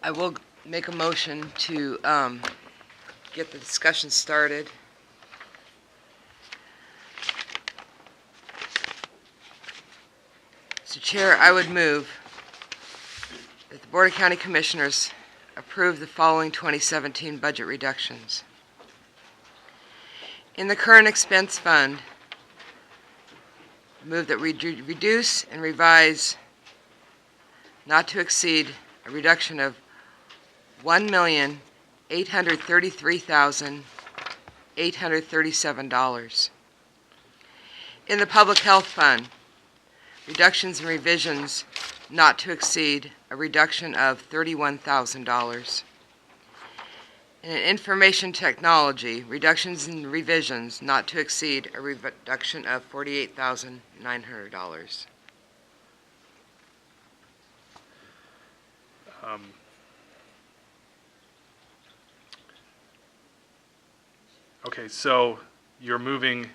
I will make a motion to get the discussion started. Mr. Chair, I would move that the Board of County Commissioners approve the following 2017 budget reductions. In the current expense fund, move that we reduce and revise not to exceed a reduction of $1,833,837. In the Public Health Fund, reductions and revisions not to exceed a reduction of $31,000. In Information Technology, reductions and revisions not to exceed a reduction of $48,900. Okay, so you're moving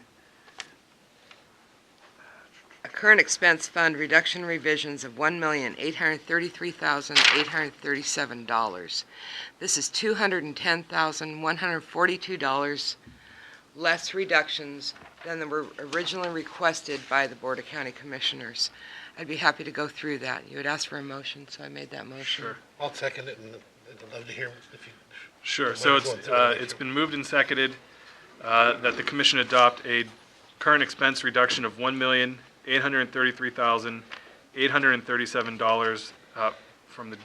A current expense fund reduction revisions of $1,833,837. This is $210,142 less reductions than were originally requested by the Board of County Commissioners. I'd be happy to go through that. You had asked for a motion, so I made that motion. Sure. I'll second it, and I'd love to hear if you... Sure. So it's been moved and seconded that the Commission adopt a current expense reduction of $1,833,837 from the,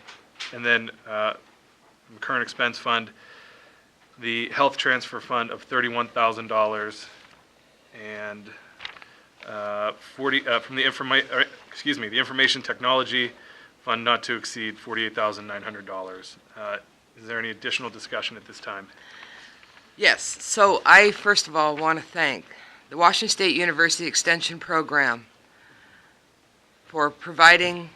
and then from the current expense fund, the health transfer fund of $31,000, and from the the information technology fund not to exceed $48,900. Is there any additional discussion at this time? Yes. So I, first of all, want to thank the Washington State University Extension Program for providing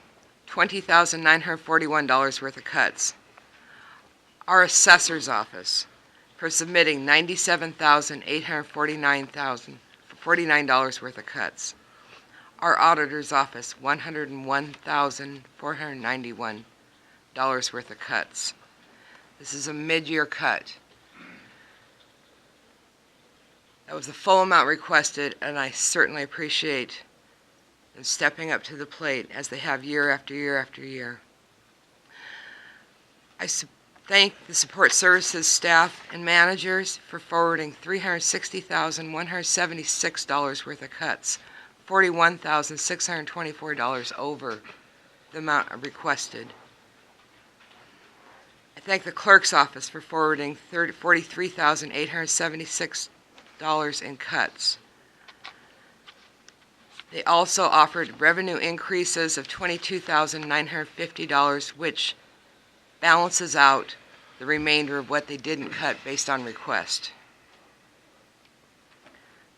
$20,941 worth of cuts. Our assessor's office for submitting $97,849 worth of cuts. Our auditor's office, $101,491 worth of cuts. This is a mid-year cut. That was the full amount requested, and I certainly appreciate them stepping up to the plate as they have year after year after year. I thank the support services staff and managers for forwarding $360,176 worth of cuts, $41,624 over the amount requested. I thank the clerk's office for forwarding $43,876 in cuts. They also offered revenue increases of $22,950, which balances out the remainder of what they didn't cut based on request.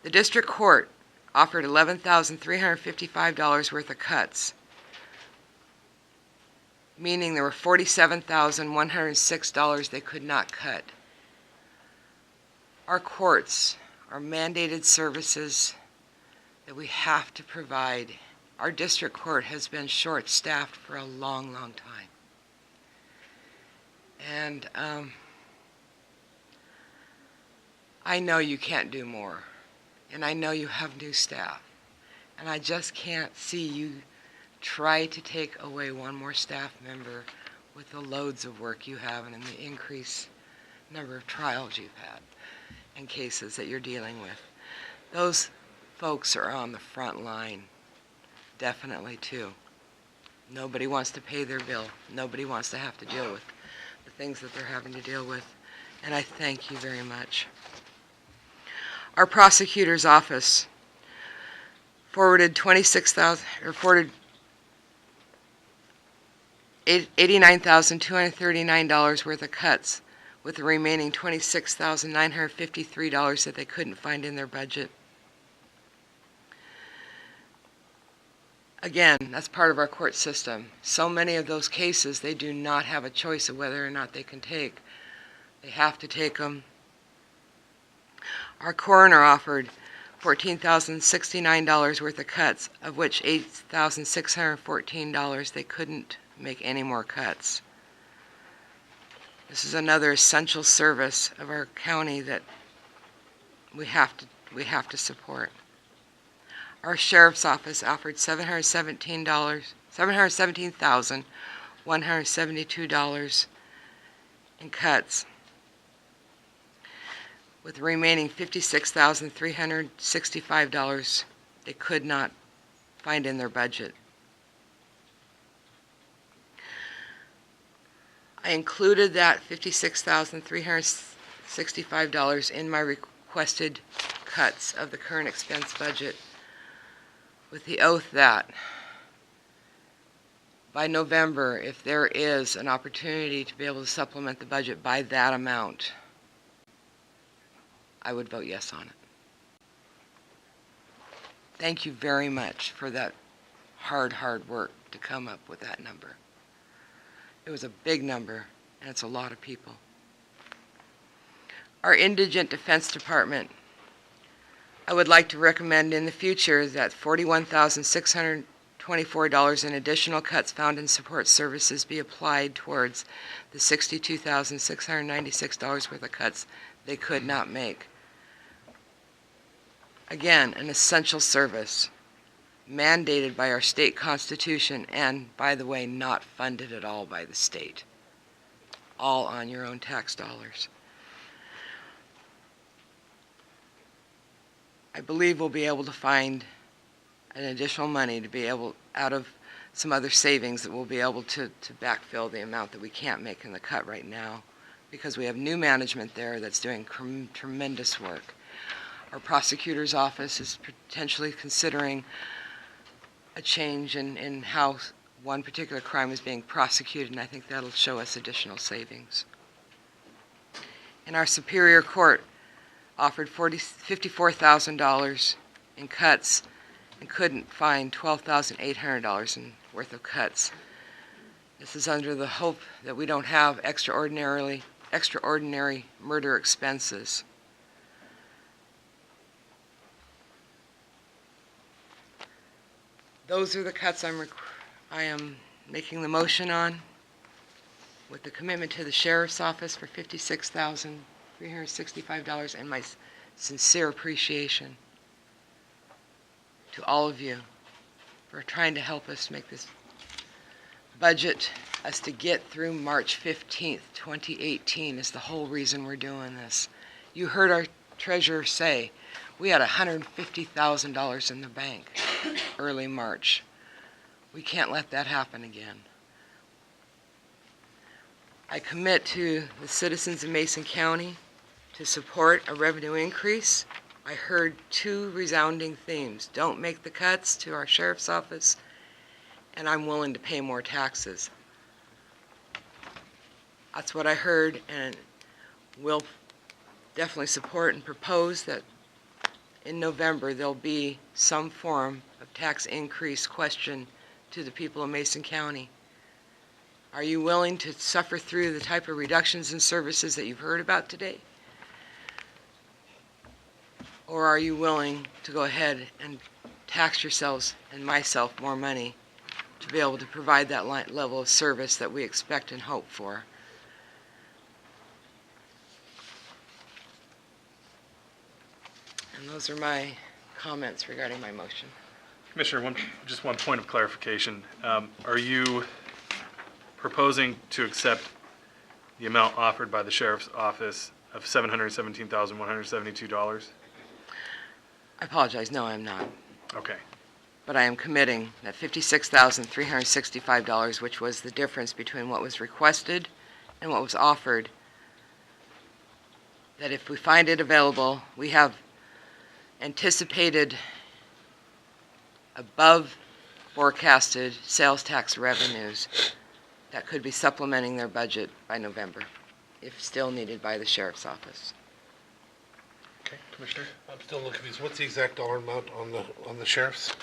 The district court offered $11,355 worth of cuts, meaning there were $47,106 they could not cut. Our courts are mandated services that we have to provide. Our district court has been short-staffed for a long, long time. And I know you can't do more. And I know you have new staff. And I just can't see you try to take away one more staff member with the loads of work you have and the increased number of trials you've had and cases that you're dealing with. Those folks are on the front line, definitely too. Nobody wants to pay their bill. Nobody wants to have to deal with the things that they're having to deal with. And I thank you very much. Our prosecutor's office forwarded $89,239 worth of cuts, with the remaining $26,953 that they couldn't find in their budget. Again, that's part of our court system. So many of those cases, they do not have a choice of whether or not they can take. They have to take them. Our coroner offered $14,069 worth of cuts, of which $8,614 they couldn't make any more cuts. This is another essential service of our county that we have to support. Our sheriff's office offered $717,172 in cuts, with the remaining $56,365 they could not find in their budget. I included that $56,365 in my requested cuts of the current expense budget with the oath that by November, if there is an opportunity to be able to supplement the budget by that amount, I would vote yes on it. Thank you very much for that hard work to come up with that number. It was a big number, and it's a lot of people. Our Indigent Defense Department, I would like to recommend in the future that $41,624 in additional cuts found in support services be applied towards the $62,696 worth of cuts they could not make. Again, an essential service, mandated by our state constitution, and, by the way, not funded at all by the state. All on your own tax dollars. I believe we'll be able to find an additional money to be able, out of some other savings, that we'll be able to backfill the amount that we can't make in the cut right now, because we have new management there that's doing tremendous work. Our prosecutor's office is potentially considering a change in how one particular crime is being prosecuted, and I think that'll show us additional savings. And our Superior Court offered $54,000 in cuts and couldn't find $12,800 in worth of cuts. This is under the hope that we don't have extraordinary murder expenses. Those are the cuts I am making the motion on, with the commitment to the Sheriff's Office for $56,365 and my sincere appreciation to all of you for trying to help us make this budget, us to get through March 15th, 2018 is the whole reason we're doing this. You heard our treasurer say we had $150,000 in the bank early March. We can't let that happen again. I commit to the citizens of Mason County to support a revenue increase. I heard two resounding themes: don't make the cuts to our sheriff's office, and I'm willing to pay more taxes. That's what I heard, and we'll definitely support and propose that in November there'll be some form of tax increase question to the people of Mason County. Are you willing to suffer through the type of reductions in services that you've heard about today? Or are you willing to go ahead and tax yourselves and myself more money to be able to provide that level of service that we expect and hope for? And those are my comments regarding my motion. Commissioner, just one point of clarification. Are you proposing to accept the amount offered by the Sheriff's Office of $717,172? I apologize. No, I'm not. Okay. But I am committing that $56,365, which was the difference between what was requested and what was offered, that if we find it available, we have anticipated above forecasted sales tax revenues that could be supplementing their budget by November, if still needed by the Sheriff's Office. Okay, Commissioner? I'm still looking at these. What's the exact dollar amount on the sheriff's?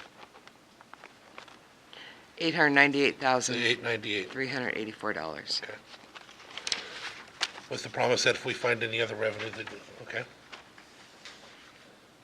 $898,384. $898. Okay. With the promise that if we find any other revenue, that, okay.